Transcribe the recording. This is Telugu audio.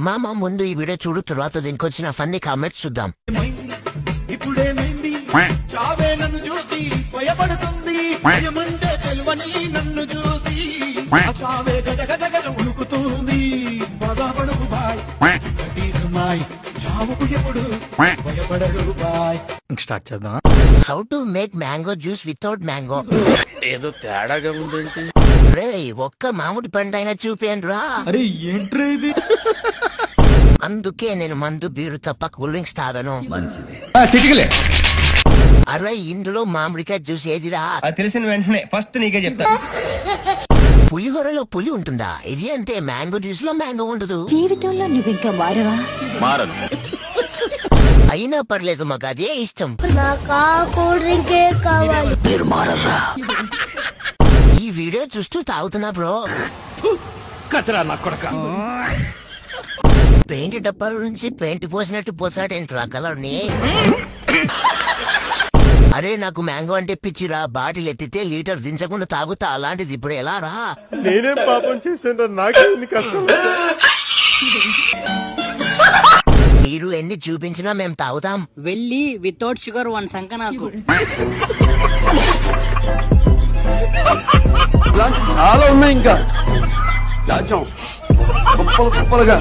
మామ ముందు ఈ వీడియో చూడు, తర్వాత దీనికి వచ్చిన ఫన్నీ కామెంట్స్ చూద్దాం. ఇప్పుడేమైంది చావే నన్ను చూసి భయపడుతుంది, భయమంటే తెలువని నన్ను చూసి చావే గజ గజ గజ ఉణుకుతుంది. బాధపడకు బాయ్ చావుకు ఎప్పుడు భయపడడు బాయ్. స్టార్ట్ చేద్దాం. How to make mango juice without mango. ఏదో తేడాగా ఉందేంటి? రే ఒక్క మామిడి పండు అయినా చూపేయండి రా. అరే ఏంట్రా ఇది? అందుకే నేను మందు బీరు తప్ప కూల్ డ్రింక్స్ తాగను. చిటికలే అరే ఇందులో మామిడికాయ జ్యూస్ ఏదిరా? తెలిసిన వెంటనే ఫస్ట్ నీకే చెప్తా. పులిహోరలో పులి ఉంటుందా? ఇది అంటే మ్యాంగో జ్యూస్ లో మ్యాంగో ఉండదు. జీవితంలో నువ్వు ఇంకా మారవా? మారదు. అయినా పర్లేదు, మాకు అదే ఇష్టం. నాకా కూల్ డ్రింకే కావాలి. ఈ వీడియో చూస్తూ తాగుతున్నా బ్రో. కచరా నా కొడక. పెయింట్ డబ్బాల నుంచి పెయింట్ పోసినట్టు పోసాడేంట్రా కలర్ ని. అరే నాకు మ్యాంగో అంటే పిచ్చిరా. బాటిల్ ఎత్తితే లీటర్ దించకుండా తాగుతా, అలాంటిది ఇప్పుడు ఎలా రా? నేనేం పాపం చేశాను? నాకే కష్టం. మీరు ఎన్ని చూపించినా మేము తాగుతాం. వెళ్ళి వితౌట్ షుగర్ 1 సంక నాకు. చాలా ఉన్నాయి ఇంకా. రాజ్యం కుప్పలు కుప్పలుగా